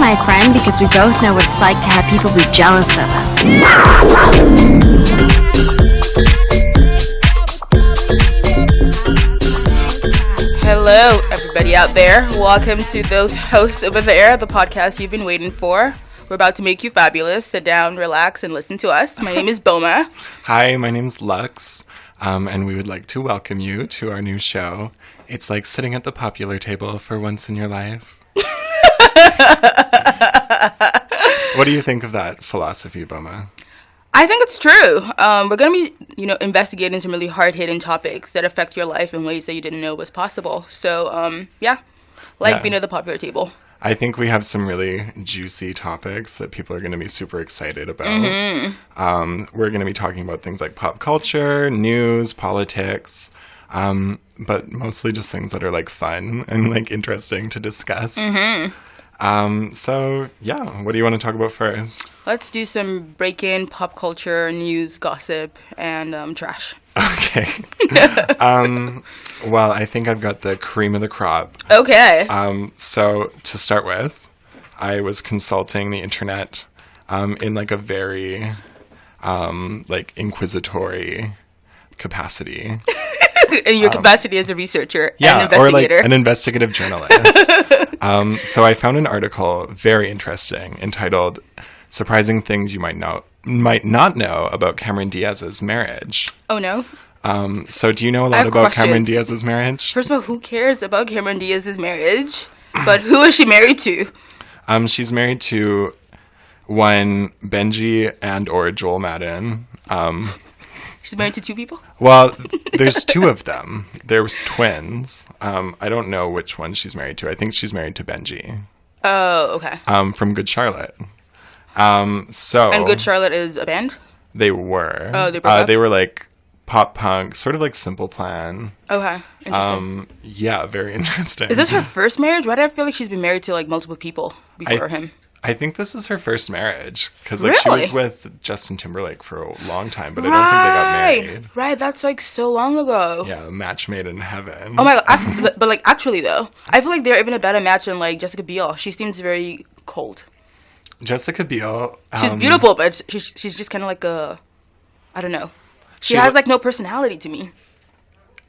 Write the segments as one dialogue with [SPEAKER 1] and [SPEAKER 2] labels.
[SPEAKER 1] my friend, because we both know what it's like to have people be jealous of us.
[SPEAKER 2] Hello, everybody out there. Welcome to Those Hosts Over There, the podcast you've been waiting for. We're about to make you fabulous. Sit down, relax, and listen to us. My name is Boma.
[SPEAKER 3] Hi, my name's Lux, and we would like to welcome you to our new show. It's like sitting at the popular table for once in your life. What do you think of that philosophy, Boma?
[SPEAKER 2] I think it's true. We're going to be, investigating some really hard-hitting topics that affect your life in ways that you didn't know was possible. So, being at the popular table.
[SPEAKER 3] I think we have some really juicy topics that people are going to be super excited about.
[SPEAKER 2] Mm-hmm.
[SPEAKER 3] We're going to be talking about things like pop culture, news, politics, but mostly just things that are like fun and like interesting to discuss.
[SPEAKER 2] Mm-hmm.
[SPEAKER 3] What do you want to talk about first?
[SPEAKER 2] Let's do some break-in pop culture, news, gossip, and trash.
[SPEAKER 3] Okay. Well, I think I've got the cream of the crop.
[SPEAKER 2] Okay.
[SPEAKER 3] So to start with, I was consulting the internet in like a very inquisitory capacity.
[SPEAKER 2] In your capacity as a researcher
[SPEAKER 3] and
[SPEAKER 2] investigator.
[SPEAKER 3] Or like an investigative journalist. So I found an article very interesting entitled "Surprising Things You Might Not Know About Cameron Diaz's Marriage."
[SPEAKER 2] Oh no.
[SPEAKER 3] So do you know a lot about Cameron Diaz's marriage?
[SPEAKER 2] First of all, who cares about Cameron Diaz's marriage? But who is she married to?
[SPEAKER 3] She's married to one Benji and or Joel Madden.
[SPEAKER 2] She's married to two people?
[SPEAKER 3] Well, there's two of them. There's twins. I don't know which one she's married to. I think she's married to Benji.
[SPEAKER 2] Oh, okay.
[SPEAKER 3] From Good Charlotte.
[SPEAKER 2] And Good Charlotte is a band?
[SPEAKER 3] They were.
[SPEAKER 2] Oh, they broke up?
[SPEAKER 3] They were like pop punk, sort of like Simple Plan.
[SPEAKER 2] Okay, interesting.
[SPEAKER 3] Yeah, very interesting.
[SPEAKER 2] Is this her first marriage? Why do I feel like she's been married to like multiple people before him?
[SPEAKER 3] I think this is her first marriage because
[SPEAKER 2] Really?
[SPEAKER 3] she was with Justin Timberlake for a long time, but I don't think they got married.
[SPEAKER 2] Right, that's like so long ago.
[SPEAKER 3] Yeah, a match made in heaven.
[SPEAKER 2] Oh my god, but like actually though, I feel like they're even a better match than like Jessica Biel. She seems very cold.
[SPEAKER 3] Jessica Biel.
[SPEAKER 2] She's beautiful, but she's just kind of like I don't know. She has like no personality to me.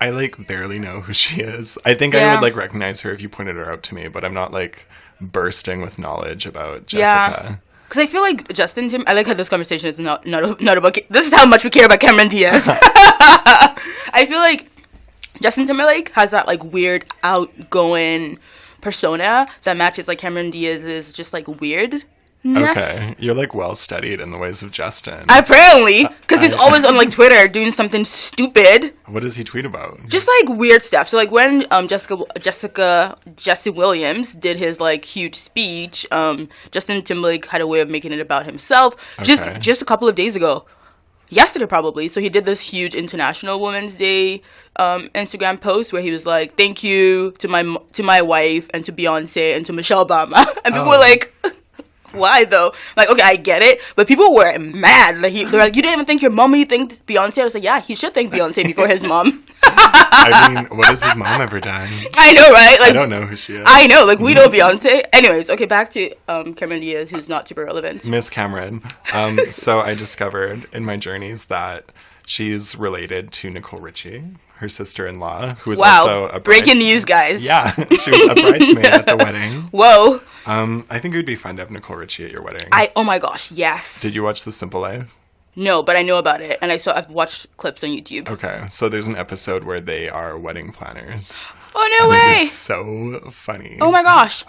[SPEAKER 3] I like barely know who she is. I think I would like recognize her if you pointed her out to me, but I'm not like bursting with knowledge about Jessica.
[SPEAKER 2] Yeah. Because I feel like I like how this conversation is not about... This is how much we care about Cameron Diaz. I feel like Justin Timberlake has that like weird outgoing persona that matches like Cameron Diaz's just like weirdness.
[SPEAKER 3] Okay, you're like well studied in the ways of Justin.
[SPEAKER 2] Apparently, because he's always on like Twitter doing something stupid.
[SPEAKER 3] What does he tweet about?
[SPEAKER 2] Just like weird stuff. So like when Jesse Williams did his like huge speech, Justin Timberlake had a way of making it about himself.
[SPEAKER 3] Okay.
[SPEAKER 2] Just a couple of days ago, yesterday probably. So he did this huge International Women's Day Instagram post where he was like, "Thank you to my wife and to Beyonce and to Michelle Obama," and people were like. Why though? Like, okay, I get it, but people were mad. Like, they're like, "You didn't even thank your mom, you thanked Beyonce." I was like, "Yeah, he should thank Beyonce before his mom."
[SPEAKER 3] I mean, what has his mom ever done?
[SPEAKER 2] I know, right? Like,
[SPEAKER 3] I don't know who she is.
[SPEAKER 2] I know, like we know Beyonce. Anyways, okay, back to Cameron Diaz, who's not super relevant.
[SPEAKER 3] Miss Cameron. So I discovered in my journeys that she's related to Nicole Richie, her sister-in-law, who is also a
[SPEAKER 2] breaking news, guys.
[SPEAKER 3] Yeah, she was a bridesmaid at the wedding.
[SPEAKER 2] Whoa.
[SPEAKER 3] I think it would be fun to have Nicole Richie at your wedding.
[SPEAKER 2] Oh my gosh, yes.
[SPEAKER 3] Did you watch The Simple Life?
[SPEAKER 2] No, but I know about it, and I've watched clips on YouTube.
[SPEAKER 3] Okay, so there's an episode where they are wedding planners.
[SPEAKER 2] Oh, no way!
[SPEAKER 3] It is so funny.
[SPEAKER 2] Oh my gosh.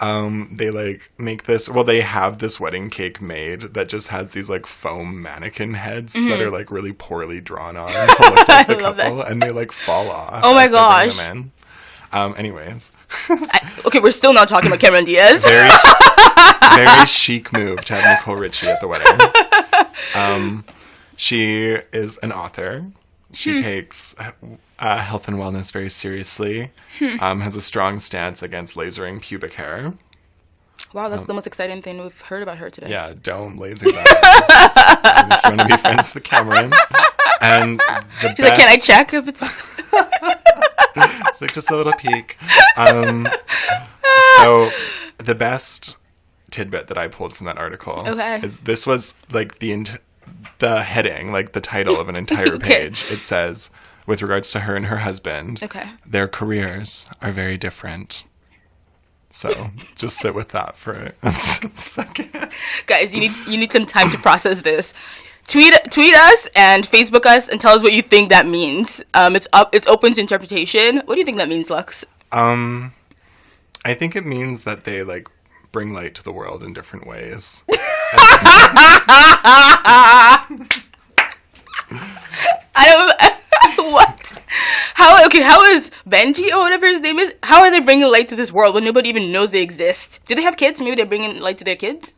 [SPEAKER 3] They like make this, they have this wedding cake made that just has these like foam mannequin heads that are like really poorly drawn on to look like the couple, that. And they like fall off.
[SPEAKER 2] Oh my gosh.
[SPEAKER 3] Anyways.
[SPEAKER 2] Okay, we're still not talking about Cameron Diaz.
[SPEAKER 3] Very chic move to have Nicole Richie at the wedding. She is an author. She takes health and wellness very seriously. Has a strong stance against lasering pubic hair.
[SPEAKER 2] Wow, that's the most exciting thing we've heard about her today.
[SPEAKER 3] Yeah, don't laser that. If you want to be friends with Cameron. And the
[SPEAKER 2] She's like, can I check if it's...
[SPEAKER 3] It's like just a little peek. So the best tidbit that I pulled from that article.
[SPEAKER 2] Okay.
[SPEAKER 3] This was like the heading, like the title of an entire page. It says, with regards to her and her husband, their careers are very different. So just sit with that for a second.
[SPEAKER 2] Guys, you need some time to process this. Tweet us and Facebook us and tell us what you think that means. It's open to interpretation. What do you think that means, Lux?
[SPEAKER 3] I think it means that they like bring light to the world in different ways.
[SPEAKER 2] I don't. What? How is Benji or whatever his name is? How are they bringing light to this world when nobody even knows they exist? Do they have kids? Maybe they're bringing light to their kids.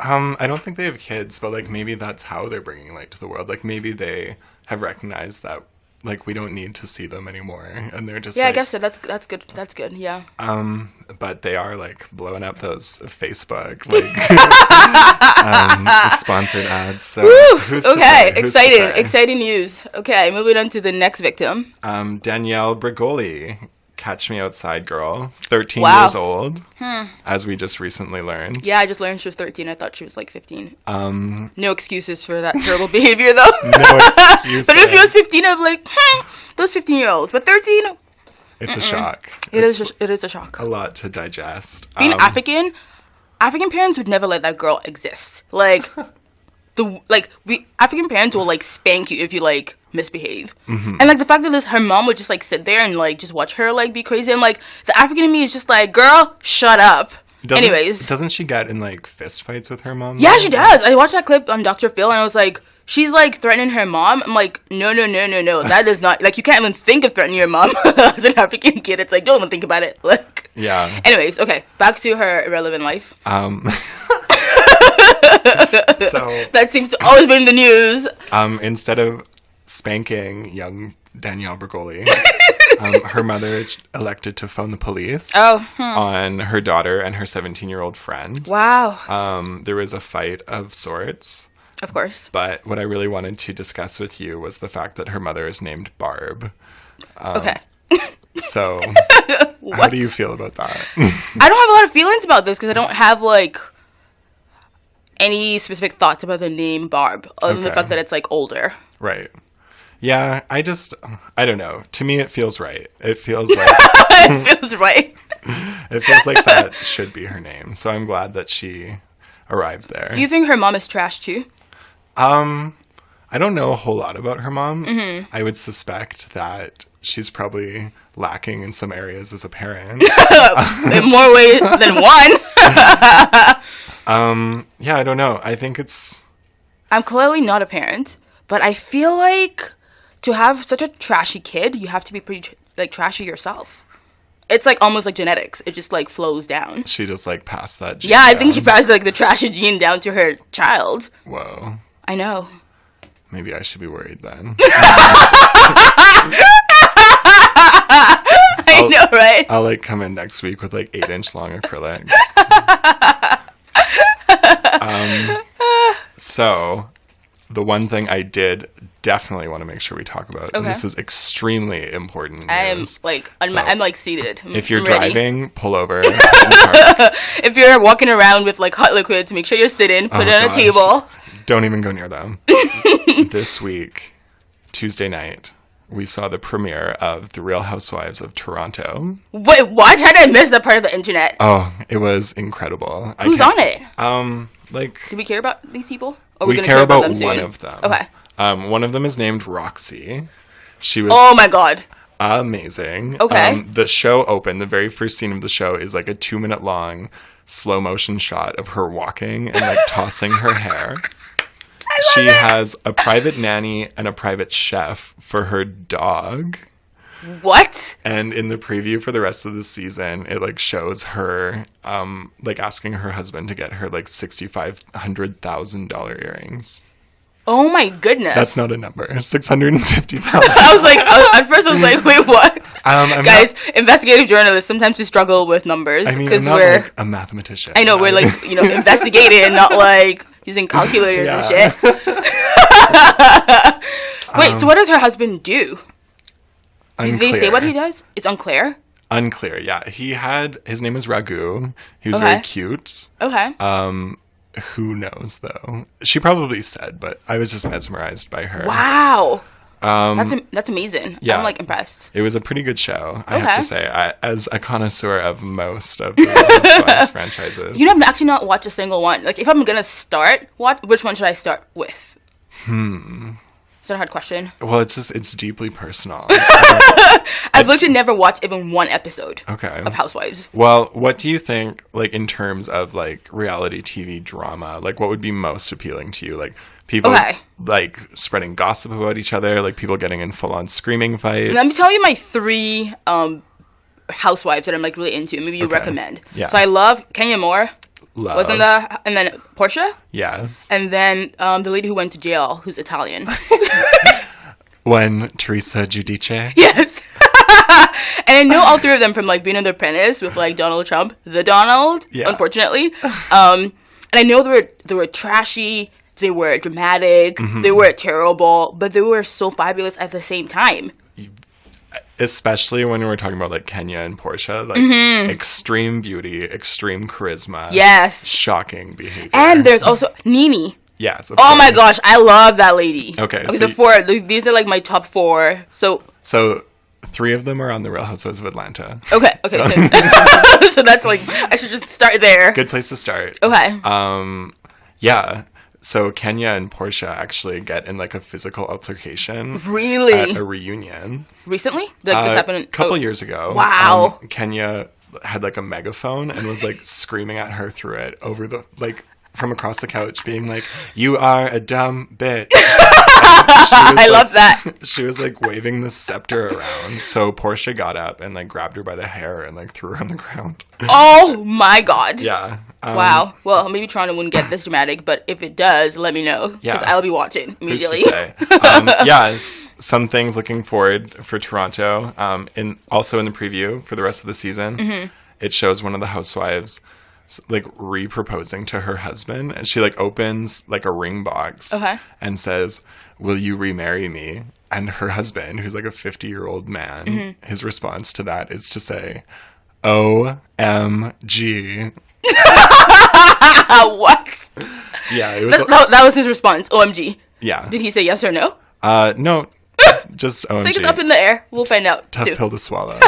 [SPEAKER 3] I don't think they have kids, but like maybe that's how they're bringing light to the world. Like maybe they have recognized that like we don't need to see them anymore, and they're just
[SPEAKER 2] I guess so. That's good. That's good. Yeah.
[SPEAKER 3] But they are like blowing up those Facebook like sponsored ads. So who's
[SPEAKER 2] exciting news. Okay, moving on to the next victim.
[SPEAKER 3] Danielle Bregoli. Catch Me Outside girl, 13 years old, as we just recently learned.
[SPEAKER 2] Yeah, I just learned she was 13. I thought she was like 15. No excuses for that terrible behavior, though.
[SPEAKER 3] No excuses.
[SPEAKER 2] But if she was 15, I'd be like, those 15-year-olds. But 13?
[SPEAKER 3] It's a shock.
[SPEAKER 2] It is a shock.
[SPEAKER 3] A lot to digest.
[SPEAKER 2] Being African parents would never let that girl exist. Like, African parents will like spank you if you like misbehave. And like the fact that her mom would just like sit there and like just watch her like be crazy, and like the African in me is just like, girl, shut up.
[SPEAKER 3] Doesn't she get in like fist fights with her mom?
[SPEAKER 2] Yeah, she does. I watched that clip on Dr. Phil and I was like, she's like threatening her mom. I'm like, no, that is not, like, you can't even think of threatening your mom as an African kid. It's like, don't even think about it. Like,
[SPEAKER 3] yeah.
[SPEAKER 2] Anyways, okay, back to her irrelevant life.
[SPEAKER 3] So
[SPEAKER 2] that seems to always be in the news.
[SPEAKER 3] Instead of spanking young Danielle Bregoli, her mother elected to phone the police on her daughter and her 17-year-old friend.
[SPEAKER 2] Wow.
[SPEAKER 3] There was a fight of sorts.
[SPEAKER 2] Of course.
[SPEAKER 3] But what I really wanted to discuss with you was the fact that her mother is named Barb.
[SPEAKER 2] Okay.
[SPEAKER 3] So, how do you feel about that?
[SPEAKER 2] I don't have a lot of feelings about this because I don't have, like, any specific thoughts about the name Barb, other than the fact that it's, like, older.
[SPEAKER 3] Right. Yeah, I don't know. To me, it feels right. It feels like...
[SPEAKER 2] It feels right.
[SPEAKER 3] It feels like that should be her name. So I'm glad that she arrived there.
[SPEAKER 2] Do you think her mom is trash, too?
[SPEAKER 3] I don't know a whole lot about her mom. I would suspect that she's probably lacking in some areas as a parent.
[SPEAKER 2] In more ways than one.
[SPEAKER 3] Yeah, I don't know. I think it's...
[SPEAKER 2] I'm clearly not a parent, but I feel like to have such a trashy kid, you have to be pretty, like, trashy yourself. It's, like, almost like genetics. It just, like, flows down.
[SPEAKER 3] She just, like, passed that gene
[SPEAKER 2] down. I think she passed, like, the trashy gene down to her child.
[SPEAKER 3] Whoa.
[SPEAKER 2] I know.
[SPEAKER 3] Maybe I should be worried then.
[SPEAKER 2] I know, right?
[SPEAKER 3] I'll, like, come in next week with, like, 8-inch long acrylics. So, the one thing I did definitely want to make sure we talk about, and this is extremely important news.
[SPEAKER 2] I'm like seated.
[SPEAKER 3] If you're driving, pull over.
[SPEAKER 2] If you're walking around with like hot liquids, make sure you're sitting, put it on a table.
[SPEAKER 3] Don't even go near them. This week, Tuesday night, we saw the premiere of The Real Housewives of Toronto.
[SPEAKER 2] Wait, what? How did I miss that part of the internet?
[SPEAKER 3] Oh, it was incredible.
[SPEAKER 2] Who's on it?
[SPEAKER 3] Do
[SPEAKER 2] we care about these people? Or
[SPEAKER 3] we care about one of them.
[SPEAKER 2] Okay.
[SPEAKER 3] One of them is named Roxy. She was...
[SPEAKER 2] Oh my god.
[SPEAKER 3] Amazing.
[SPEAKER 2] Okay.
[SPEAKER 3] The show opened. The very first scene of the show is like a 2-minute long slow motion shot of her walking and like tossing her hair. She has a private nanny and a private chef for her dog.
[SPEAKER 2] What?
[SPEAKER 3] And in the preview for the rest of the season, it like shows her like asking her husband to get her like $6,500,000 earrings.
[SPEAKER 2] Oh my goodness.
[SPEAKER 3] That's not a number. 650,000.
[SPEAKER 2] I was like, at first I was like, wait, what? Guys, investigative journalists sometimes we struggle with numbers.
[SPEAKER 3] I mean, I'm not like a mathematician.
[SPEAKER 2] I know, we're like, investigating, not like using calculators and shit. Wait, so what does her husband do? Did they say what he does? It's unclear.
[SPEAKER 3] Unclear. Yeah, his name was Raghu. He was very cute.
[SPEAKER 2] Okay.
[SPEAKER 3] Who knows though? She probably said, but I was just mesmerized by her.
[SPEAKER 2] Wow. That's amazing.
[SPEAKER 3] Yeah.
[SPEAKER 2] I'm like impressed.
[SPEAKER 3] It was a pretty good show, I have to say. As a connoisseur of most of the Housewives franchises.
[SPEAKER 2] You know, I've actually not watched a single one. Like, if I'm gonna start, which one should I start with? Is that a hard question?
[SPEAKER 3] Well, it's deeply personal.
[SPEAKER 2] I've literally never watched even one episode of Housewives.
[SPEAKER 3] Well, what do you think, like, in terms of, like, reality TV drama? Like, what would be most appealing to you? Like, people, like, spreading gossip about each other? Like, people getting in full-on screaming fights?
[SPEAKER 2] Let me tell you my 3 Housewives that I'm, like, really into. Maybe you recommend.
[SPEAKER 3] Yeah.
[SPEAKER 2] So I love Kenya Moore.
[SPEAKER 3] Love.
[SPEAKER 2] And then Portia?
[SPEAKER 3] Yes.
[SPEAKER 2] And then the lady who went to jail, who's Italian.
[SPEAKER 3] When Teresa Giudice?
[SPEAKER 2] Yes. And I know all 3 of them from, like, being in The Apprentice with, like, Donald Trump. The Donald, unfortunately. And I know they were trashy, they were dramatic, they were terrible, but they were so fabulous at the same time.
[SPEAKER 3] Especially when we're talking about, like, Kenya and Portia. Like, extreme beauty, extreme charisma.
[SPEAKER 2] Yes.
[SPEAKER 3] Shocking behavior.
[SPEAKER 2] And there's also Nene.
[SPEAKER 3] Yes.
[SPEAKER 2] Oh my gosh, I love that lady.
[SPEAKER 3] Okay.
[SPEAKER 2] So these are, like, my top 4. So
[SPEAKER 3] 3 of them are on The Real Housewives of Atlanta.
[SPEAKER 2] Okay. So, so that's, like, I should just start there.
[SPEAKER 3] Good place to start.
[SPEAKER 2] Okay.
[SPEAKER 3] Yeah. So Kenya and Portia actually get in, like, a physical altercation.
[SPEAKER 2] Really?
[SPEAKER 3] At a reunion.
[SPEAKER 2] Recently? Like, this happened
[SPEAKER 3] a couple years ago.
[SPEAKER 2] Wow.
[SPEAKER 3] Kenya had, like, a megaphone and was, like, screaming at her through it over the, like, from across the couch, being like, "You are a dumb bitch." I
[SPEAKER 2] love that.
[SPEAKER 3] She was, like, waving the scepter around. So Portia got up and, like, grabbed her by the hair and, like, threw her on the ground.
[SPEAKER 2] Oh my god.
[SPEAKER 3] Yeah.
[SPEAKER 2] Wow. Well, maybe Toronto wouldn't get this dramatic, but if it does, let me know.
[SPEAKER 3] Yeah.
[SPEAKER 2] I'll be watching immediately.
[SPEAKER 3] Some things looking forward for Toronto. Also in the preview for the rest of the season, it shows one of the housewives, like, re-proposing to her husband, and she, like, opens, like, a ring box and says, "Will you remarry me?" And her husband, who's, like, a 50-year-old man, his response to that is to say, "OMG."
[SPEAKER 2] What?
[SPEAKER 3] Yeah, it was
[SPEAKER 2] that was his response. OMG.
[SPEAKER 3] Yeah.
[SPEAKER 2] Did he say yes or no?
[SPEAKER 3] No, just OMG.
[SPEAKER 2] It's like it's up in the air. We'll find out.
[SPEAKER 3] Tough
[SPEAKER 2] too.
[SPEAKER 3] pill to swallow.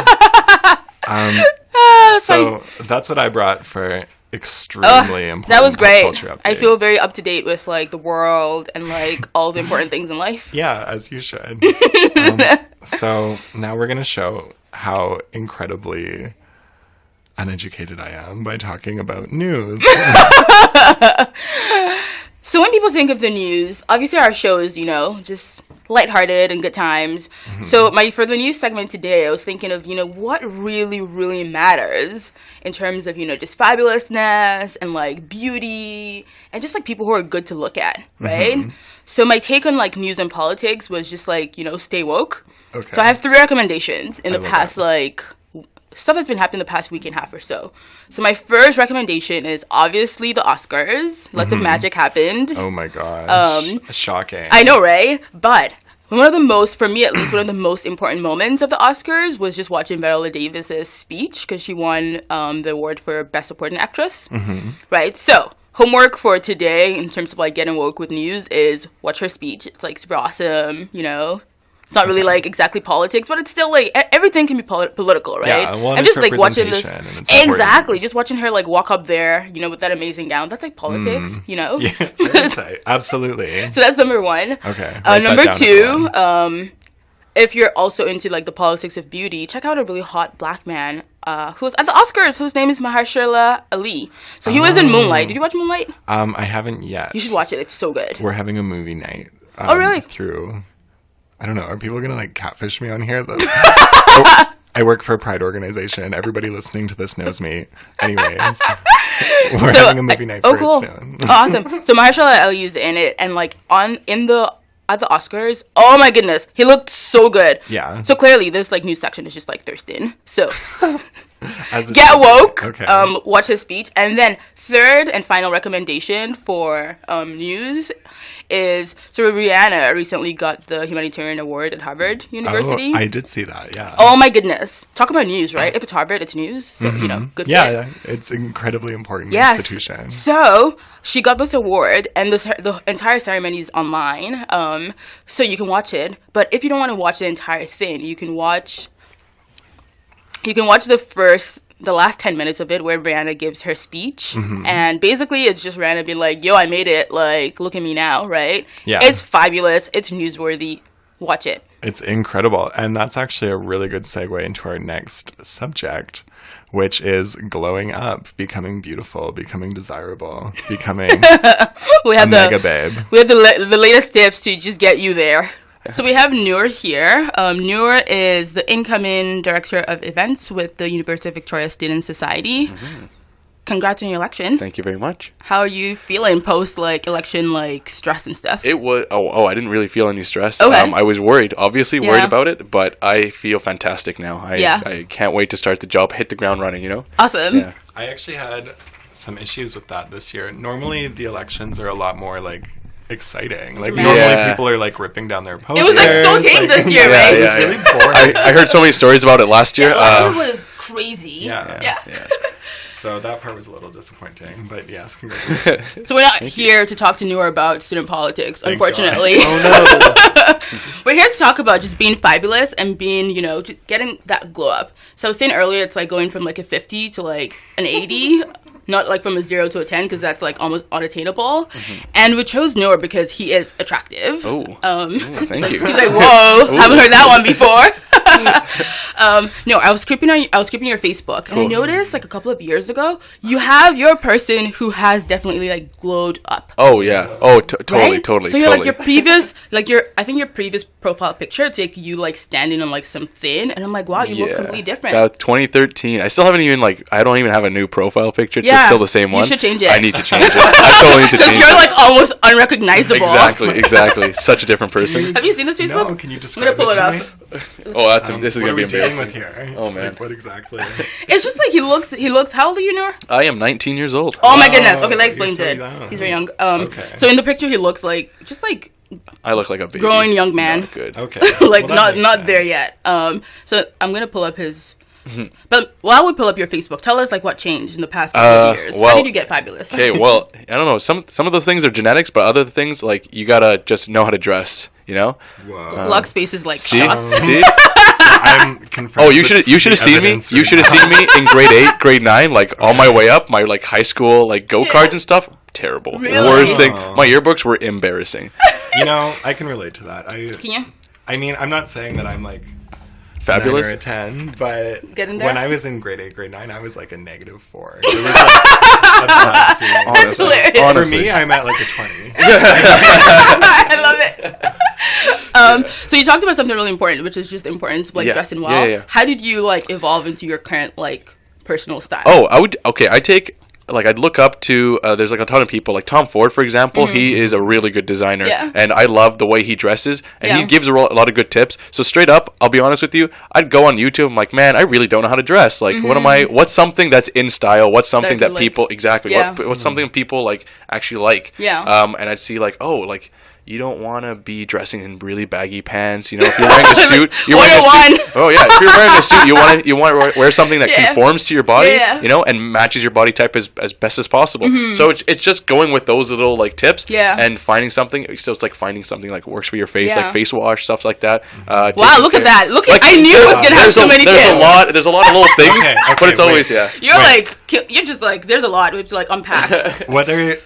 [SPEAKER 3] So that's what I brought for extremely important.
[SPEAKER 2] That was great.
[SPEAKER 3] Culture updates.
[SPEAKER 2] I feel very up to date with, like, the world and, like, all the important things in life.
[SPEAKER 3] Yeah, as you should. So now we're gonna show how incredibly uneducated I am by talking about news.
[SPEAKER 2] So when people think of the news, obviously our show is, you know, just lighthearted and good times. So for the news segment today, I was thinking of, you know, what really, really matters in terms of, you know, just fabulousness and, like, beauty and just, like, people who are good to look at, right? So my take on, like, news and politics was just, like, you know, stay woke. Okay. So I have 3 recommendations in the past, like, stuff that's been happening the past week and a half or so. So my first recommendation is obviously the Oscars. Lots of magic happened.
[SPEAKER 3] Oh my gosh. Shocking.
[SPEAKER 2] I know, right? But one of the most, for me at least, one of the most important moments of the Oscars was just watching Viola Davis's speech, because she won the award for Best Supporting Actress. Right? So homework for today in terms of, like, getting woke with news is watch her speech. It's, like, super awesome, you know? It's not really, like, exactly politics, but it's still, like, everything can be political, right?
[SPEAKER 3] Yeah, well,
[SPEAKER 2] I'm just, like, watching this.
[SPEAKER 3] Exactly.
[SPEAKER 2] Just watching her, like, walk up there, you know, with that amazing gown. That's, like, politics, you know?
[SPEAKER 3] Yeah, absolutely.
[SPEAKER 2] So that's number 1.
[SPEAKER 3] Okay.
[SPEAKER 2] Number 2, if you're also into, like, the politics of beauty, check out a really hot black man who's at the Oscars, whose name is Mahershala Ali. So he was in Moonlight. Did you watch Moonlight?
[SPEAKER 3] I haven't yet.
[SPEAKER 2] You should watch it. It's so good.
[SPEAKER 3] We're having a movie night.
[SPEAKER 2] Oh, really?
[SPEAKER 3] Through... I don't know. Are people going to, like, catfish me on here? I work for a pride organization. Everybody listening to this knows me. Anyways, we're having a movie night for it soon.
[SPEAKER 2] Awesome. So Mahershala Ali is in it, and, like, at the Oscars, oh my goodness, he looked so good.
[SPEAKER 3] Yeah.
[SPEAKER 2] So clearly this, like, news section is just, like, thirsting. So Get woke.
[SPEAKER 3] Okay.
[SPEAKER 2] Watch his speech. And then third and final recommendation for news is, so Rihanna recently got the humanitarian award at Harvard University.
[SPEAKER 3] Oh, I did see that, yeah.
[SPEAKER 2] Oh my goodness. Talk about news, right? If it's Harvard, it's news. So, good fit.
[SPEAKER 3] Yeah, it's incredibly important institution.
[SPEAKER 2] So she got this award, and the entire ceremony is online, so you can watch it. But if you don't want to watch the entire thing, you can watch the last 10 minutes of it, where Rihanna gives her speech. And basically it's just Rihanna being like, yo, I made it, like, look at me now, right?
[SPEAKER 3] Yeah.
[SPEAKER 2] It's fabulous. It's newsworthy. Watch it.
[SPEAKER 3] It's incredible. And that's actually a really good segue into our next subject, which is glowing up, becoming beautiful, becoming desirable, becoming
[SPEAKER 2] we have
[SPEAKER 3] mega babe.
[SPEAKER 2] We have the latest tips to just get you there. So we have Noor here. Noor is the incoming Director of Events with the University of Victoria Student Society. Congrats on your election.
[SPEAKER 4] Thank you very much.
[SPEAKER 2] How are you feeling post election stress and stuff?
[SPEAKER 4] It was I didn't really feel any stress.
[SPEAKER 2] Okay.
[SPEAKER 4] I was worried about it, but I feel fantastic now. I can't wait to start the job, hit the ground running,
[SPEAKER 2] Awesome.
[SPEAKER 4] Yeah.
[SPEAKER 3] I actually had some issues with that this year. Normally the elections are a lot more exciting. Normally people are ripping down their posters.
[SPEAKER 2] It was so tame this year, right?
[SPEAKER 3] It was really boring.
[SPEAKER 4] I heard so many stories about it last year.
[SPEAKER 2] It was crazy.
[SPEAKER 3] Yeah. So that part was a little disappointing, but yes, congratulations.
[SPEAKER 2] So we're not here to talk to Noor about student politics,
[SPEAKER 3] Thank
[SPEAKER 2] unfortunately.
[SPEAKER 4] Oh no.
[SPEAKER 2] We're here to talk about just being fabulous and being, just getting that glow up. So I was saying earlier, it's going from a 50 to an 80. Not from a 0 to a 10, because that's almost unattainable. And we chose Noor because he is attractive.
[SPEAKER 4] Oh, thank you.
[SPEAKER 2] He's like, whoa, haven't heard that one before. No, I was creeping your Facebook, and I noticed a couple of years ago you have your person who has definitely glowed up.
[SPEAKER 4] Oh yeah. Oh, totally,
[SPEAKER 2] right?
[SPEAKER 4] totally.
[SPEAKER 2] So you're
[SPEAKER 4] totally.
[SPEAKER 2] your previous your previous profile picture, it's you standing on something, and I'm like, wow, you look completely different.
[SPEAKER 4] 2013. I still haven't even I don't even have a new profile picture. It's still the same one.
[SPEAKER 2] You should change it.
[SPEAKER 4] I need to change it. I totally need to change it.
[SPEAKER 2] Because you're almost unrecognizable.
[SPEAKER 4] Exactly. Such a different person.
[SPEAKER 2] Have you seen this Facebook?
[SPEAKER 3] No, can you describe
[SPEAKER 2] I'm gonna pull it up.
[SPEAKER 4] Oh, this is gonna be
[SPEAKER 3] what are we
[SPEAKER 4] embarrassing.
[SPEAKER 3] dealing with here?
[SPEAKER 4] Oh man.
[SPEAKER 3] What exactly?
[SPEAKER 2] It's just he looks. How old are you, Noor?
[SPEAKER 4] I am 19 years old.
[SPEAKER 2] Oh my goodness. Okay, that
[SPEAKER 3] you're
[SPEAKER 2] explains
[SPEAKER 3] so
[SPEAKER 2] it.
[SPEAKER 3] young.
[SPEAKER 2] He's very young.
[SPEAKER 3] Okay.
[SPEAKER 2] So in the picture, he looks just
[SPEAKER 4] I look like a baby.
[SPEAKER 2] growing young man.
[SPEAKER 4] Not good.
[SPEAKER 3] Okay.
[SPEAKER 2] Not there yet. So I'm gonna pull up his. But while we pull up your Facebook, tell us what changed in the past couple of years. How did you get fabulous?
[SPEAKER 4] Okay, well, I don't know. Some of those things are genetics, but other things you gotta just know how to dress.
[SPEAKER 3] Whoa.
[SPEAKER 2] Luck's face is
[SPEAKER 4] See?
[SPEAKER 2] shocked.
[SPEAKER 4] See?
[SPEAKER 3] I'm confirmed.
[SPEAKER 4] Oh, you should have seen me. You should have seen me in grade 8, grade 9, on my way up, my high school go-karts and stuff. Terrible.
[SPEAKER 2] Really?
[SPEAKER 4] Worst thing. My yearbooks were embarrassing.
[SPEAKER 3] I can relate to that.
[SPEAKER 2] Can you?
[SPEAKER 3] I mean, I'm not saying that I'm
[SPEAKER 4] Fabulous.
[SPEAKER 3] 9 or a 10, but
[SPEAKER 2] Get in there?
[SPEAKER 3] when I was in grade 8, grade 9, I was a -4. It was a bad scene.
[SPEAKER 2] That's hilarious.
[SPEAKER 3] For
[SPEAKER 4] Honestly.
[SPEAKER 3] me, I'm at a 20.
[SPEAKER 2] I love it. So you talked about something really important, which is just the importance of dressing well.
[SPEAKER 4] Yeah.
[SPEAKER 2] How did you evolve into your current personal style?
[SPEAKER 4] Oh, I take I'd look up to there's a ton of people Tom Ford, for example. He is a really good designer, and I love the way he dresses, and he gives a lot of good tips. So straight up, I'll be honest with you, I'd go on YouTube. I'm like, man, I really don't know how to dress. What's something that's in style? What's something that people what's something people actually like? And I'd see you don't want to be dressing in really baggy pants. If you're wearing a suit, you're wearing a suit. Oh yeah, if you're wearing a suit, you want to wear something that conforms to your body, and matches your body type as best as possible. So it's just going with those little tips, and finding something. So it's finding something works for your face, face wash, stuff like that.
[SPEAKER 2] Wow, look at that! I knew it was gonna have so many tips.
[SPEAKER 4] There's a lot of little things, but it's always
[SPEAKER 2] You're just there's a lot we have to unpack.
[SPEAKER 3] What are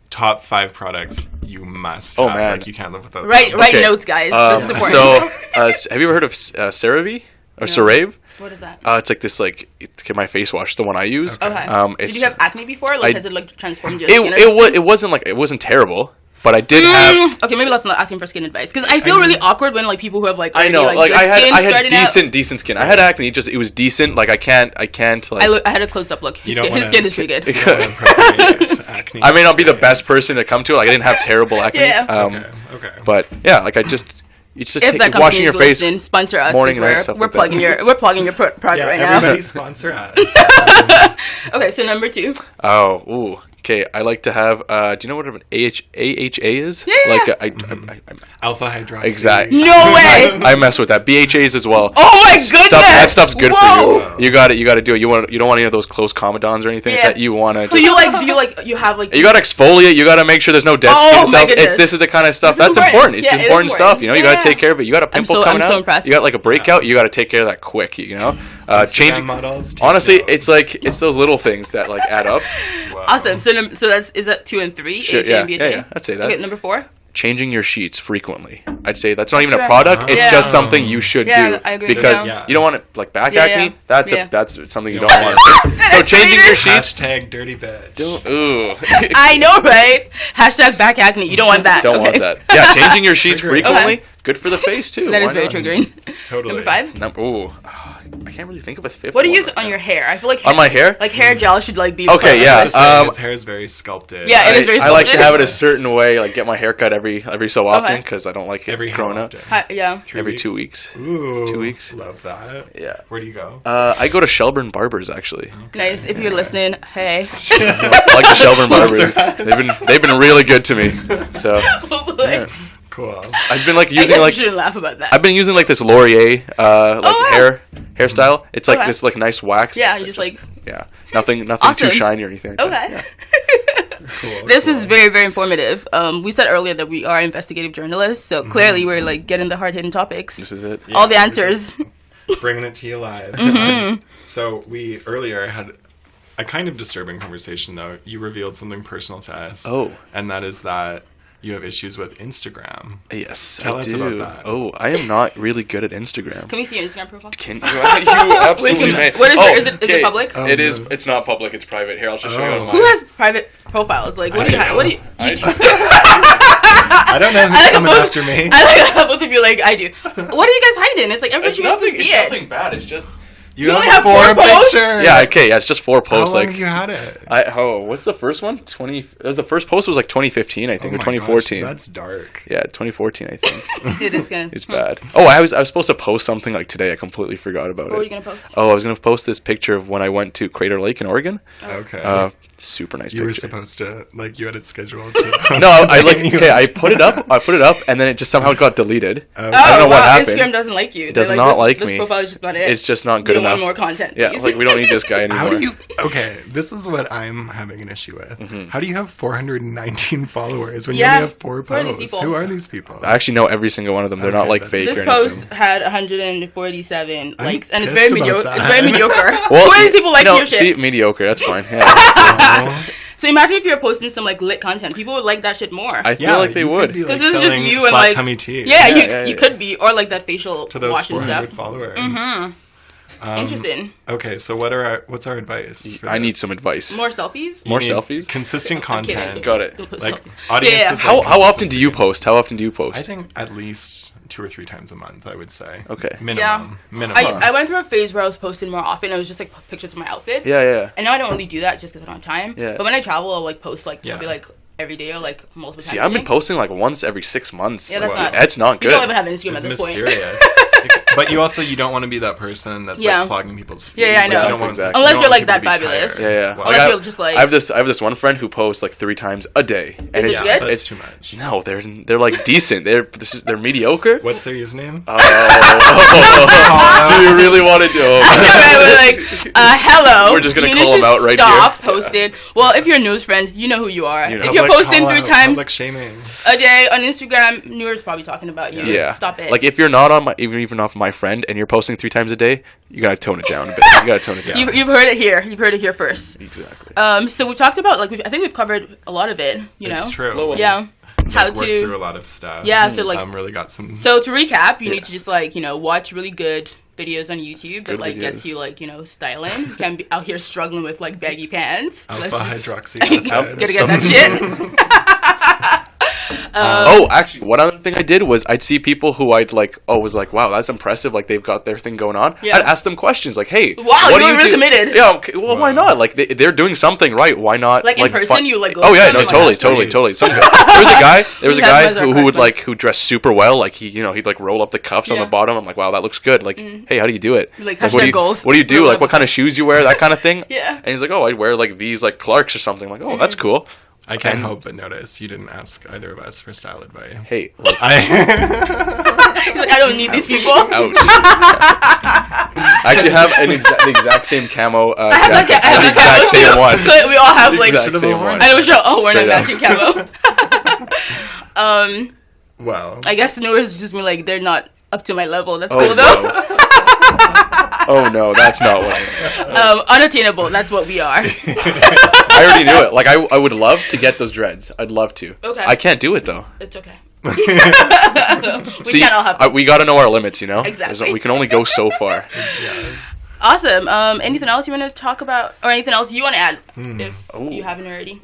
[SPEAKER 3] top 5 products you must have?
[SPEAKER 4] Man.
[SPEAKER 3] You can't live without
[SPEAKER 2] Write notes, guys. This is important.
[SPEAKER 4] So have you ever heard of CeraVe or CeraVe?
[SPEAKER 2] What is that?
[SPEAKER 4] It's this my face wash, the one I use.
[SPEAKER 2] Okay. Did you have acne before? Has it transformed your skin?
[SPEAKER 4] It wasn't terrible. But I did have.
[SPEAKER 2] Okay, maybe let's not ask him for skin advice, because I feel really awkward when people who have
[SPEAKER 4] I know,
[SPEAKER 2] already,
[SPEAKER 4] I had
[SPEAKER 2] out.
[SPEAKER 4] decent skin. I had acne, it was decent. I can't.
[SPEAKER 2] I had a close up look. His skin is pretty good.
[SPEAKER 3] acne.
[SPEAKER 4] I may not be the best person to come to. I didn't have terrible acne.
[SPEAKER 2] Yeah.
[SPEAKER 3] Okay.
[SPEAKER 4] But yeah, I just It's just
[SPEAKER 2] If that company
[SPEAKER 4] washing
[SPEAKER 2] is
[SPEAKER 4] your face.
[SPEAKER 2] listening, sponsor us.
[SPEAKER 4] morning
[SPEAKER 2] 'cause
[SPEAKER 4] and night, stuff
[SPEAKER 2] we're
[SPEAKER 4] like that.
[SPEAKER 2] plugging your product
[SPEAKER 3] Yeah,
[SPEAKER 2] right now.
[SPEAKER 3] everybody sponsor us.
[SPEAKER 2] Okay, so number 2.
[SPEAKER 4] Oh, ooh. Okay, I like to have. Do you know what an AHA is?
[SPEAKER 2] Yeah.
[SPEAKER 4] Like
[SPEAKER 3] Alpha hydroxy.
[SPEAKER 4] exactly.
[SPEAKER 2] No way.
[SPEAKER 4] I mess with that. BHAs as well.
[SPEAKER 2] Oh my goodness.
[SPEAKER 4] That stuff's good
[SPEAKER 2] Whoa.
[SPEAKER 4] for you. You got to do it. You don't want any of those close commandons or anything like
[SPEAKER 2] Yeah.
[SPEAKER 4] that. You want to.
[SPEAKER 2] So you have like.
[SPEAKER 4] You got to exfoliate. You got to make sure there's no dead
[SPEAKER 2] Oh,
[SPEAKER 4] skin
[SPEAKER 2] my
[SPEAKER 4] cells.
[SPEAKER 2] goodness.
[SPEAKER 4] This is the kind of stuff
[SPEAKER 2] This is
[SPEAKER 4] that's important.
[SPEAKER 2] important.
[SPEAKER 4] It's
[SPEAKER 2] Yeah, it is
[SPEAKER 4] important stuff.
[SPEAKER 2] important.
[SPEAKER 4] You know, you got to take care of it. You got a pimple coming
[SPEAKER 2] I'm so
[SPEAKER 4] out.
[SPEAKER 2] impressed.
[SPEAKER 4] You got like a breakout. You got to take care of that quick. You know, changing
[SPEAKER 3] models.
[SPEAKER 4] Honestly, it's those little things that like add up.
[SPEAKER 3] Wow.
[SPEAKER 2] Awesome. So is that 2 and 3?
[SPEAKER 4] Sure,
[SPEAKER 2] AHA and BHA?
[SPEAKER 4] yeah. I'd say that.
[SPEAKER 2] Okay, number 4.
[SPEAKER 4] Changing your sheets frequently. I'd say that's not even
[SPEAKER 2] Sure.
[SPEAKER 4] a product. It's
[SPEAKER 2] Yeah.
[SPEAKER 4] just something you should
[SPEAKER 2] Yeah,
[SPEAKER 4] do
[SPEAKER 2] I agree with
[SPEAKER 4] because
[SPEAKER 2] you.
[SPEAKER 3] Yeah.
[SPEAKER 4] you don't want it like back
[SPEAKER 2] Yeah,
[SPEAKER 4] acne.
[SPEAKER 2] yeah.
[SPEAKER 4] That's something you
[SPEAKER 3] You
[SPEAKER 4] don't
[SPEAKER 3] don't
[SPEAKER 4] want. So changing your sheets.
[SPEAKER 3] Hashtag dirty bitch.
[SPEAKER 4] Ooh.
[SPEAKER 2] I know, right? Hashtag back acne. You don't want that.
[SPEAKER 4] Don't
[SPEAKER 2] okay?
[SPEAKER 4] want that. Yeah, changing your sheets
[SPEAKER 3] Triggering.
[SPEAKER 4] frequently.
[SPEAKER 2] Okay.
[SPEAKER 4] Good for the face too.
[SPEAKER 2] That is
[SPEAKER 4] Why
[SPEAKER 2] very
[SPEAKER 4] not?
[SPEAKER 2] triggering.
[SPEAKER 3] Totally.
[SPEAKER 2] Number 5.
[SPEAKER 4] Ooh. I can't really think of a fifth.
[SPEAKER 2] What do you
[SPEAKER 4] one
[SPEAKER 2] use
[SPEAKER 4] right
[SPEAKER 2] on
[SPEAKER 4] now.
[SPEAKER 2] your hair? I feel like
[SPEAKER 4] On my hair?
[SPEAKER 2] like hair gel should like be.
[SPEAKER 4] Okay, yeah.
[SPEAKER 3] His hair is very sculpted.
[SPEAKER 2] Yeah, it is very
[SPEAKER 4] I like to
[SPEAKER 2] sculpted.
[SPEAKER 4] have it a certain way. Like get my hair cut every so often
[SPEAKER 2] Okay.
[SPEAKER 4] because I don't like it
[SPEAKER 3] Every how
[SPEAKER 4] growing up.
[SPEAKER 3] often?
[SPEAKER 2] Yeah.
[SPEAKER 3] 3
[SPEAKER 4] Every
[SPEAKER 3] weeks?
[SPEAKER 4] 2 weeks.
[SPEAKER 3] Ooh.
[SPEAKER 4] 2 weeks.
[SPEAKER 3] Love that.
[SPEAKER 4] Yeah.
[SPEAKER 3] Where do you go?
[SPEAKER 4] I go to Shelburne Barbers actually.
[SPEAKER 2] Nice. If you're listening, hey.
[SPEAKER 4] I like the Shelburne Barbers. They've been really good to me. So yeah.
[SPEAKER 3] Cool.
[SPEAKER 4] I've been like
[SPEAKER 2] I guess
[SPEAKER 4] using like
[SPEAKER 2] you shouldn't laugh about that.
[SPEAKER 4] I've been using like this Laurier
[SPEAKER 2] wow.
[SPEAKER 4] hairstyle. It's like
[SPEAKER 2] Okay.
[SPEAKER 4] this like nice wax.
[SPEAKER 2] Yeah, you
[SPEAKER 4] That
[SPEAKER 2] just like.
[SPEAKER 4] yeah, nothing
[SPEAKER 2] Awesome.
[SPEAKER 4] too shiny or anything. Like that.
[SPEAKER 2] Okay.
[SPEAKER 4] Yeah.
[SPEAKER 3] Cool.
[SPEAKER 2] This
[SPEAKER 3] cool.
[SPEAKER 2] is very, very informative. We said earlier that we are investigative journalists, so clearly we're like getting the hard hitting topics.
[SPEAKER 4] This is it.
[SPEAKER 3] Yeah,
[SPEAKER 2] All the answers.
[SPEAKER 3] Bringing it to you live. So we earlier had a kind of disturbing conversation, though. You revealed something personal to us.
[SPEAKER 4] Oh.
[SPEAKER 3] And that is that you have issues with Instagram.
[SPEAKER 4] Yes,
[SPEAKER 3] Tell
[SPEAKER 4] I
[SPEAKER 3] us
[SPEAKER 4] do.
[SPEAKER 3] about that.
[SPEAKER 4] Oh, I am not really good at Instagram.
[SPEAKER 2] Can we see your Instagram profile?
[SPEAKER 4] Can you absolutely may.
[SPEAKER 2] What is
[SPEAKER 4] Oh,
[SPEAKER 2] it? Is it
[SPEAKER 4] okay.
[SPEAKER 2] public?
[SPEAKER 3] Oh,
[SPEAKER 4] It is.
[SPEAKER 3] no.
[SPEAKER 4] It's not public. It's private. Here, I'll just show you
[SPEAKER 3] Oh.
[SPEAKER 4] on
[SPEAKER 2] Who
[SPEAKER 4] mine.
[SPEAKER 2] has private profiles? Like, what do you
[SPEAKER 3] I
[SPEAKER 2] have? What do you?
[SPEAKER 3] I don't know who's
[SPEAKER 2] I like
[SPEAKER 3] coming
[SPEAKER 2] both-
[SPEAKER 3] after me.
[SPEAKER 2] I like how both of you like I do. What are you guys hiding? It's like everybody
[SPEAKER 4] It's
[SPEAKER 2] should be able to
[SPEAKER 4] nothing.
[SPEAKER 2] see
[SPEAKER 4] It's
[SPEAKER 2] it.
[SPEAKER 4] nothing bad. It's just.
[SPEAKER 3] You
[SPEAKER 2] only
[SPEAKER 3] have
[SPEAKER 2] have 4 posts?
[SPEAKER 3] pictures.
[SPEAKER 4] Yeah. Okay. Yeah. It's just 4
[SPEAKER 3] How
[SPEAKER 4] posts.
[SPEAKER 3] long
[SPEAKER 4] Like.
[SPEAKER 3] have you had it?
[SPEAKER 4] What's the first one? The first post was like 2015, I think,
[SPEAKER 3] Oh
[SPEAKER 4] or
[SPEAKER 3] my
[SPEAKER 4] 2014.
[SPEAKER 3] gosh, that's dark.
[SPEAKER 4] Yeah, 2014, I think.
[SPEAKER 2] It is gonna.
[SPEAKER 4] It's bad. Oh, I was supposed to post something like today. I completely forgot about
[SPEAKER 2] What were you
[SPEAKER 4] it.
[SPEAKER 2] gonna post?
[SPEAKER 4] Oh, I was gonna post this picture of when I went to Crater Lake in Oregon.
[SPEAKER 3] Okay.
[SPEAKER 4] Super nice
[SPEAKER 3] you were
[SPEAKER 4] picture.
[SPEAKER 3] supposed to, like, you had it scheduled. To post
[SPEAKER 4] No, I
[SPEAKER 3] something
[SPEAKER 4] like.
[SPEAKER 3] and you-
[SPEAKER 4] Okay, I put it up, and then it just somehow got deleted.
[SPEAKER 3] Okay.
[SPEAKER 4] I don't know what happened.
[SPEAKER 2] Instagram doesn't like you.
[SPEAKER 4] It does
[SPEAKER 2] They're
[SPEAKER 4] not
[SPEAKER 2] this,
[SPEAKER 4] like
[SPEAKER 2] this
[SPEAKER 4] me.
[SPEAKER 2] profile is just not it.
[SPEAKER 4] It's just not
[SPEAKER 2] We
[SPEAKER 4] good
[SPEAKER 2] want
[SPEAKER 4] enough.
[SPEAKER 2] more content.
[SPEAKER 4] Yeah,
[SPEAKER 2] please.
[SPEAKER 4] like we don't need this guy anymore.
[SPEAKER 3] How do you? Okay, this is what I'm having an issue with.
[SPEAKER 4] Mm-hmm.
[SPEAKER 3] How do you have 419 followers when
[SPEAKER 2] Yeah.
[SPEAKER 3] you only have 4
[SPEAKER 2] Who are these
[SPEAKER 3] posts?
[SPEAKER 2] people?
[SPEAKER 3] Who are these people?
[SPEAKER 4] I actually know every single one of them. They're not
[SPEAKER 3] Okay,
[SPEAKER 4] like
[SPEAKER 3] then.
[SPEAKER 4] fake
[SPEAKER 2] This
[SPEAKER 4] or
[SPEAKER 2] post
[SPEAKER 4] anything.
[SPEAKER 2] had 147
[SPEAKER 3] I'm
[SPEAKER 2] likes, and it's
[SPEAKER 3] pissed
[SPEAKER 2] very
[SPEAKER 3] about
[SPEAKER 2] mediocre.
[SPEAKER 3] that.
[SPEAKER 2] It's very mediocre.
[SPEAKER 4] Well,
[SPEAKER 2] Who are these people liking
[SPEAKER 4] no,
[SPEAKER 2] your shit?
[SPEAKER 4] see, mediocre. That's fine. Yeah.
[SPEAKER 3] Oh.
[SPEAKER 2] So imagine if you're posting some like lit content, people would like that shit more.
[SPEAKER 4] I feel
[SPEAKER 3] Yeah,
[SPEAKER 4] like they
[SPEAKER 3] you
[SPEAKER 4] would.
[SPEAKER 3] could be, like,
[SPEAKER 2] Because this is just
[SPEAKER 3] selling
[SPEAKER 2] you and,
[SPEAKER 3] flat
[SPEAKER 2] like-
[SPEAKER 3] tummy tea.
[SPEAKER 2] yeah,
[SPEAKER 4] Yeah,
[SPEAKER 2] you could be, or like that facial
[SPEAKER 3] To those
[SPEAKER 2] wash and
[SPEAKER 3] 400
[SPEAKER 2] stuff.
[SPEAKER 3] followers.
[SPEAKER 2] Interesting.
[SPEAKER 3] Okay, so what's our advice? for
[SPEAKER 4] I need
[SPEAKER 3] this?
[SPEAKER 4] some advice.
[SPEAKER 2] More selfies.
[SPEAKER 4] More
[SPEAKER 3] You need
[SPEAKER 4] selfies?
[SPEAKER 3] Consistent
[SPEAKER 2] I'm kidding.
[SPEAKER 3] content.
[SPEAKER 4] Got it.
[SPEAKER 2] Don't post
[SPEAKER 3] Like
[SPEAKER 2] selfies.
[SPEAKER 3] audiences.
[SPEAKER 2] Yeah.
[SPEAKER 3] like
[SPEAKER 4] How often do
[SPEAKER 3] consistency.
[SPEAKER 4] you post? How often do you post?
[SPEAKER 3] I think at least 2 or 3 times a month. I would say.
[SPEAKER 4] Okay.
[SPEAKER 3] Minimum.
[SPEAKER 2] Yeah.
[SPEAKER 3] Minimum.
[SPEAKER 2] I went through a phase where I was posting more often. It was just like pictures of my outfit.
[SPEAKER 4] Yeah.
[SPEAKER 2] And now I don't really do that just because I don't have time.
[SPEAKER 4] Yeah.
[SPEAKER 2] But when I travel, I'll like post like
[SPEAKER 3] Yeah.
[SPEAKER 2] maybe like every day or like multiple times.
[SPEAKER 4] See,
[SPEAKER 2] a
[SPEAKER 4] I've been
[SPEAKER 2] day.
[SPEAKER 4] posting like once every 6 months.
[SPEAKER 2] Yeah, that's
[SPEAKER 4] Like,
[SPEAKER 2] not-
[SPEAKER 4] That's not
[SPEAKER 2] You don't even
[SPEAKER 4] good.
[SPEAKER 2] have Instagram at
[SPEAKER 3] It's
[SPEAKER 2] this point.
[SPEAKER 3] mysterious. But you don't want to be that person that's
[SPEAKER 2] Yeah.
[SPEAKER 3] like clogging people's feeds.
[SPEAKER 2] Yeah, I
[SPEAKER 3] Like,
[SPEAKER 2] know.
[SPEAKER 3] you don't want,
[SPEAKER 4] Exactly.
[SPEAKER 3] you
[SPEAKER 2] Unless
[SPEAKER 3] don't
[SPEAKER 2] you're,
[SPEAKER 3] want
[SPEAKER 2] like, that
[SPEAKER 3] people to be
[SPEAKER 2] fabulous.
[SPEAKER 3] tired.
[SPEAKER 4] Yeah.
[SPEAKER 3] Wow.
[SPEAKER 2] Unless
[SPEAKER 4] Like,
[SPEAKER 2] you're just like.
[SPEAKER 4] I have this one friend who posts like 3 times a day, and
[SPEAKER 2] Is
[SPEAKER 4] it's
[SPEAKER 2] it
[SPEAKER 3] yeah,
[SPEAKER 2] good?
[SPEAKER 3] that's
[SPEAKER 4] it's
[SPEAKER 3] too much.
[SPEAKER 4] no, they're like decent. They're mediocre.
[SPEAKER 3] What's their username?
[SPEAKER 4] Do you really want to do?
[SPEAKER 2] We're like, hello.
[SPEAKER 4] We're just gonna
[SPEAKER 2] you
[SPEAKER 4] call
[SPEAKER 2] need
[SPEAKER 4] him
[SPEAKER 2] to
[SPEAKER 4] out right
[SPEAKER 2] stop
[SPEAKER 4] here.
[SPEAKER 2] posting. Well, if you're a news friend, you know who you are.
[SPEAKER 4] You know.
[SPEAKER 2] If you're
[SPEAKER 3] Public
[SPEAKER 2] posting
[SPEAKER 3] call
[SPEAKER 2] 3
[SPEAKER 3] out,
[SPEAKER 2] times
[SPEAKER 3] Public shaming.
[SPEAKER 2] a day on Instagram, Noor's probably talking about you.
[SPEAKER 4] Yeah.
[SPEAKER 2] Stop it.
[SPEAKER 4] Like if you're not on my even off my friend and you're posting 3 times a day, you gotta tone it down a bit. You gotta tone it down.
[SPEAKER 2] You've heard it here. You've heard it here first.
[SPEAKER 4] Exactly.
[SPEAKER 2] So we've talked about like I think we've covered a lot of it. You know.
[SPEAKER 3] It's true.
[SPEAKER 4] Little-
[SPEAKER 2] Yeah. How
[SPEAKER 3] Worked through a
[SPEAKER 2] to.
[SPEAKER 3] lot of stuff.
[SPEAKER 2] Yeah. So like.
[SPEAKER 3] really got some.
[SPEAKER 2] So to recap, you
[SPEAKER 3] Yeah.
[SPEAKER 2] need to just like watch really good videos on YouTube that
[SPEAKER 4] Good
[SPEAKER 2] like gets
[SPEAKER 4] videos.
[SPEAKER 2] you like styling. You can't be out here struggling with like baggy pants.
[SPEAKER 3] Alpha
[SPEAKER 2] Let's just-
[SPEAKER 3] hydroxy
[SPEAKER 2] Gotta
[SPEAKER 3] acid.
[SPEAKER 2] get that shit.
[SPEAKER 4] Actually, one other thing I did was I'd see people who I'd like, was like, wow, that's impressive. Like they've got their thing going on. Yeah. I'd ask them questions like, hey,
[SPEAKER 2] wow, what you were really committed.
[SPEAKER 4] Yeah, okay, well, why not? Like they're doing something right. Why not?
[SPEAKER 2] Like in person, you like. Go
[SPEAKER 4] totally. There was a guy who would like who dressed super well. Like he'd like roll up the cuffs on the bottom. I'm like, wow, that looks good. Like, hey, how do you do it?
[SPEAKER 2] Like
[SPEAKER 4] what do you do? Like, what kind of shoes you wear? That kind of thing.
[SPEAKER 2] Yeah.
[SPEAKER 4] And he's like, oh, I wear like these like Clarks or something. I'm like, oh, that's cool.
[SPEAKER 3] I can't help but notice you didn't ask either of us for style advice.
[SPEAKER 4] Hey,
[SPEAKER 2] he's like, I don't need these people.
[SPEAKER 4] Ouch. I actually have the exact same camo jacket.
[SPEAKER 2] I have
[SPEAKER 4] the exact same one.
[SPEAKER 2] We all have like
[SPEAKER 4] exact same one.
[SPEAKER 2] I know we're not matching camo.
[SPEAKER 3] Well,
[SPEAKER 2] I guess Noor's just me like they're not up to my level. That's cool though.
[SPEAKER 4] No. Oh no, that's not what I meant.
[SPEAKER 2] Unattainable, that's what we are.
[SPEAKER 4] I already knew it. Like I would love to get those dreads. I'd love to.
[SPEAKER 2] Okay.
[SPEAKER 4] I can't do it though.
[SPEAKER 2] It's okay.
[SPEAKER 4] See,
[SPEAKER 2] can't all have
[SPEAKER 4] we gotta know our limits, you know?
[SPEAKER 2] Exactly.
[SPEAKER 4] We can only go so far.
[SPEAKER 3] yeah.
[SPEAKER 2] Awesome. Anything else you want to talk about, or anything else you want to add, if you haven't already?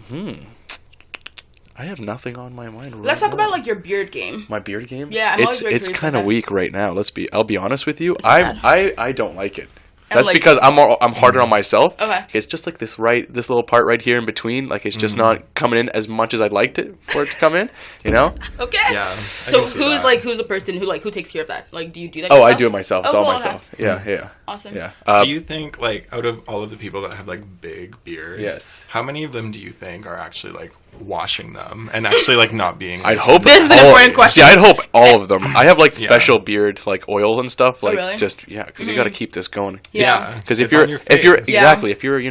[SPEAKER 4] I have nothing on my mind.
[SPEAKER 2] Let's talk about like your beard game.
[SPEAKER 4] My beard game?
[SPEAKER 2] Yeah,
[SPEAKER 4] it's kind of weak right now. I'll be honest with you. I don't like it. That's
[SPEAKER 2] like,
[SPEAKER 4] because I'm harder on myself.
[SPEAKER 2] Okay.
[SPEAKER 4] It's just like this little part right here in between. Like it's just not coming in as much as I'd liked it for it to come in. You know?
[SPEAKER 2] Okay.
[SPEAKER 3] Yeah.
[SPEAKER 2] So who's the person who takes care of that? Like, do you do that?
[SPEAKER 4] Oh,
[SPEAKER 2] yourself?
[SPEAKER 4] I do it myself. It's all myself. Okay. Yeah.
[SPEAKER 2] Awesome.
[SPEAKER 4] Yeah.
[SPEAKER 3] Do you think like out of all of the people that have like big beards,
[SPEAKER 4] yes,
[SPEAKER 3] how many of them do you think are actually like washing them and actually like not being?
[SPEAKER 4] I'd hope
[SPEAKER 2] this is an important question.
[SPEAKER 4] See, I'd hope all of them. I have like special beard like oil and stuff. Like
[SPEAKER 2] really?
[SPEAKER 4] just because you got to keep this going.
[SPEAKER 3] Yeah.
[SPEAKER 4] Because if you're exactly if you're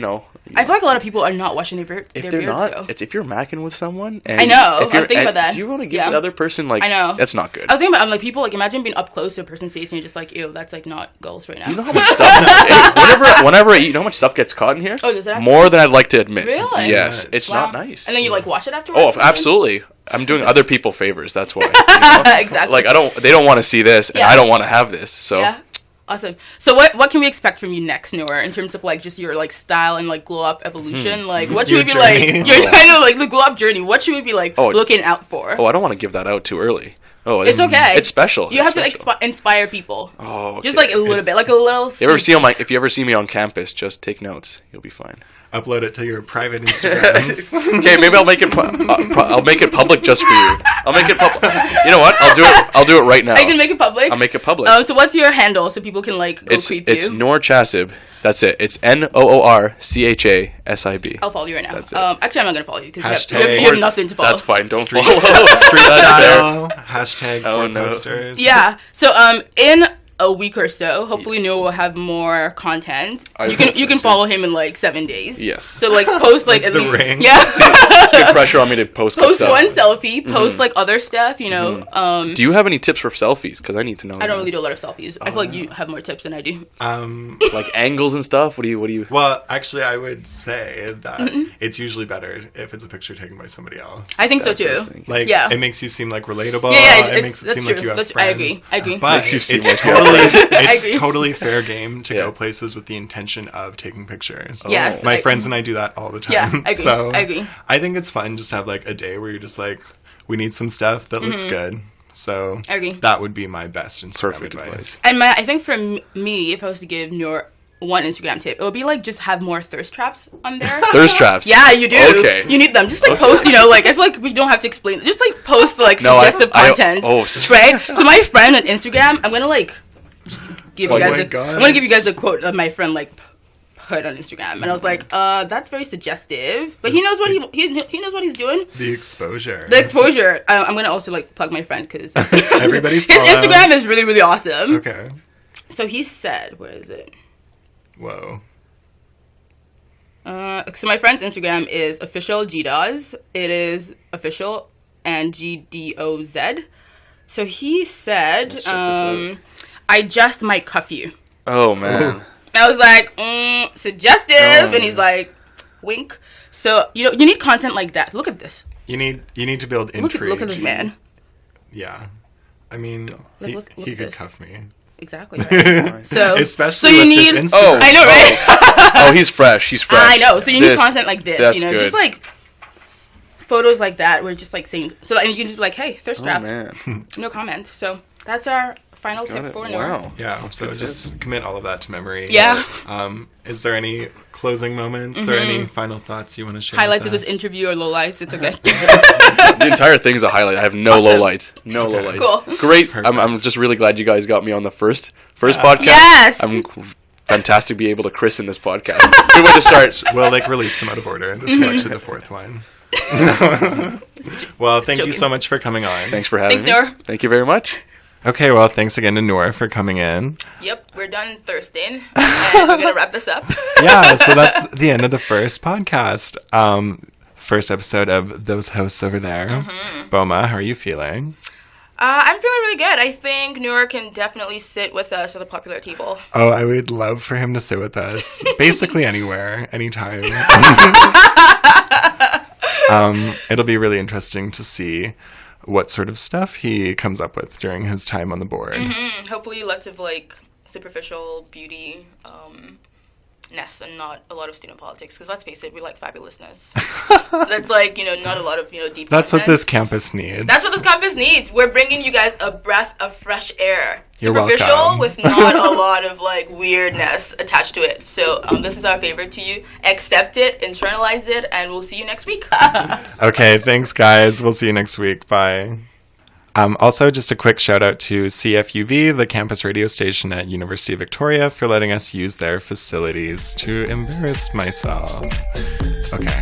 [SPEAKER 2] I feel like a lot of people are not washing their beard.
[SPEAKER 4] If they're not, it's if you're macking with someone. And
[SPEAKER 2] I know. I was thinking about that.
[SPEAKER 4] Do you want to give the other person like?
[SPEAKER 2] I know.
[SPEAKER 4] That's not good.
[SPEAKER 2] I was thinking about. I'm like people like imagine being up close to a person's face and you're just like, ew, that's like not goals right now.
[SPEAKER 4] Do you know how much stuff? whenever I eat, you know how much stuff gets caught in here?
[SPEAKER 2] Oh, does that?
[SPEAKER 4] More than I'd like to admit.
[SPEAKER 2] Really?
[SPEAKER 4] Yes, it's not nice.
[SPEAKER 2] And then you like wash it afterwards.
[SPEAKER 4] Oh, absolutely. I'm doing other people favors. That's why. You know?
[SPEAKER 2] Exactly.
[SPEAKER 4] Like they don't want to see this, and I don't want to have this. So.
[SPEAKER 2] Yeah. Awesome. So what can we expect from you next, Noor, in terms of like just your like style and like glow up evolution? Like what should we be
[SPEAKER 3] journey.
[SPEAKER 2] like? Your kind of like the glow up journey. What should we be like looking out for?
[SPEAKER 4] Oh, I don't want to give that out too early. Oh,
[SPEAKER 2] it's okay.
[SPEAKER 4] It's special.
[SPEAKER 2] You have to inspire people.
[SPEAKER 4] Oh, okay.
[SPEAKER 2] Just like a little bit, like a little.
[SPEAKER 4] If you ever see me on campus, just take notes. You'll be fine.
[SPEAKER 3] Upload it to your private Instagrams.
[SPEAKER 4] Okay, maybe I'll make it. I'll make it public just for you. I'll make it public. You know what? I'll do it right now.
[SPEAKER 2] I can make it public.
[SPEAKER 4] I'll make it public.
[SPEAKER 2] So what's your handle so people can like go creep you?
[SPEAKER 4] It's Noor Chasib. That's it. It's NoorChasib.
[SPEAKER 2] I'll follow you right now.
[SPEAKER 4] That's it.
[SPEAKER 2] Actually, I'm not gonna follow you because you
[SPEAKER 3] Hashtag-
[SPEAKER 2] have nothing to follow.
[SPEAKER 4] That's fine. Don't
[SPEAKER 3] Street
[SPEAKER 4] follow.
[SPEAKER 3] Street
[SPEAKER 4] That's
[SPEAKER 3] style. Hashtag
[SPEAKER 4] Oh, no.
[SPEAKER 3] posters.
[SPEAKER 2] Yeah. So in a week or so, hopefully Noor will have more content. You can follow him in like 7 days.
[SPEAKER 4] Yes.
[SPEAKER 2] So like post like at
[SPEAKER 3] The
[SPEAKER 2] least
[SPEAKER 3] ring.
[SPEAKER 2] yeah.
[SPEAKER 4] It's good pressure on me to post good stuff.
[SPEAKER 2] one selfie. Post like other stuff. You know.
[SPEAKER 4] Do you have any tips for selfies? Because I need to know.
[SPEAKER 2] I don't really do a lot of selfies. I feel like you have more tips than I do.
[SPEAKER 3] Like
[SPEAKER 4] angles and stuff. What do you?
[SPEAKER 3] Well, actually, I would say that it's usually better if it's a picture taken by somebody else.
[SPEAKER 2] I think so too.
[SPEAKER 3] Like,
[SPEAKER 2] yeah.
[SPEAKER 3] It makes you seem like relatable.
[SPEAKER 2] Yeah,
[SPEAKER 3] it makes it seem like you have friends.
[SPEAKER 2] I agree.
[SPEAKER 3] But
[SPEAKER 4] Makes you seem
[SPEAKER 3] it's
[SPEAKER 4] like you
[SPEAKER 3] totally,
[SPEAKER 4] have
[SPEAKER 3] it's totally fair game to go places with the intention of taking pictures.
[SPEAKER 2] Yes,
[SPEAKER 3] my friends and I do that all the time.
[SPEAKER 2] Yeah, I agree.
[SPEAKER 3] So
[SPEAKER 2] I agree.
[SPEAKER 3] I think it's fun just to have like a day where you're just like, we need some stuff that looks good. So
[SPEAKER 2] I agree.
[SPEAKER 3] That would be my best Instagram
[SPEAKER 4] Perfect
[SPEAKER 3] advice.
[SPEAKER 2] And I think for me, if I was to give Noor one Instagram tip, it would be like just have more thirst traps on there.
[SPEAKER 4] Thirst traps?
[SPEAKER 2] Yeah, you do.
[SPEAKER 4] Okay.
[SPEAKER 2] You need them. Just like post, you know, like I feel like we don't have to explain. Just like post like suggestive content. Right? So my friend on Instagram, I'm gonna like just give you guys I'm gonna give you guys a quote of my friend like put on Instagram, and I was like, that's very suggestive, but he knows what he knows what he's doing.
[SPEAKER 3] The exposure.
[SPEAKER 2] I'm gonna also like plug my friend because
[SPEAKER 3] everybody
[SPEAKER 2] his Instagram is really, really awesome.
[SPEAKER 3] Okay.
[SPEAKER 2] So he said, where is it?
[SPEAKER 3] Whoa.
[SPEAKER 2] So my friend's Instagram is official GDOZ. It is official and GDOZ. So he said, I just might cuff you.
[SPEAKER 4] Oh man.
[SPEAKER 2] I was like, suggestive, and he's like, wink. So you need content like that. Look at this.
[SPEAKER 3] You need to build intrigue.
[SPEAKER 2] Look at this man.
[SPEAKER 3] Yeah, I mean,
[SPEAKER 2] look
[SPEAKER 3] he could
[SPEAKER 2] this.
[SPEAKER 3] cuff me.
[SPEAKER 2] Exactly. Right? So
[SPEAKER 3] especially
[SPEAKER 2] you
[SPEAKER 3] with
[SPEAKER 2] need.
[SPEAKER 3] this Instagram.
[SPEAKER 2] I know, right?
[SPEAKER 4] He's fresh. He's fresh.
[SPEAKER 2] I know. So you need content like this.
[SPEAKER 4] That's
[SPEAKER 2] you know,
[SPEAKER 4] good.
[SPEAKER 2] just like photos like that were just like saying, so and you can just be like, hey, thirst trap.
[SPEAKER 4] Man.
[SPEAKER 2] No comment. So that's our final tip for Noor.
[SPEAKER 4] Wow.
[SPEAKER 3] Yeah, so just commit all of that to memory.
[SPEAKER 2] Yeah.
[SPEAKER 3] Is there any closing moments or any final thoughts you want to share?
[SPEAKER 2] Highlights of this interview or lowlights? It's okay.
[SPEAKER 4] The entire thing's a highlight. I have no lowlights. No lowlights.
[SPEAKER 2] Cool.
[SPEAKER 4] Great. I'm just really glad you guys got me on the first podcast.
[SPEAKER 2] Yes.
[SPEAKER 4] I'm fantastic to be able to christen this podcast. Good way to start.
[SPEAKER 3] We'll release them out of order. This is actually the fourth one. Well, thank you so much for coming on.
[SPEAKER 4] Thanks for having me.
[SPEAKER 2] Noor.
[SPEAKER 4] Thank you very much.
[SPEAKER 3] Okay, well, thanks again to Noor for coming in.
[SPEAKER 2] Yep, we're done thirsting, and we're gonna wrap this up.
[SPEAKER 3] Yeah, so that's the end of the first podcast. First episode of Those Hosts Over There. Boma, how are you feeling?
[SPEAKER 2] I'm feeling really good. I think Noor can definitely sit with us at the popular table.
[SPEAKER 3] Oh, I would love for him to sit with us. Basically anywhere, anytime. It'll be really interesting to see what sort of stuff he comes up with during his time on the board.
[SPEAKER 2] Hopefully lots of superficial beauty ness and not a lot of student politics, because let's face it, we like fabulousness. That's not a lot of deep
[SPEAKER 3] That's
[SPEAKER 2] content.
[SPEAKER 3] what this campus needs.
[SPEAKER 2] That's what this campus needs. We're bringing you guys a breath of fresh air.
[SPEAKER 3] You're
[SPEAKER 2] Superficial
[SPEAKER 3] welcome.
[SPEAKER 2] with not a lot of weirdness attached to it. So this is our favor to you. Accept it, internalize it, and we'll see you next week.
[SPEAKER 3] Okay, thanks guys. We'll see you next week. Bye. Also, just a quick shout out to CFUV, the campus radio station at University of Victoria, for letting us use their facilities to embarrass myself. Okay.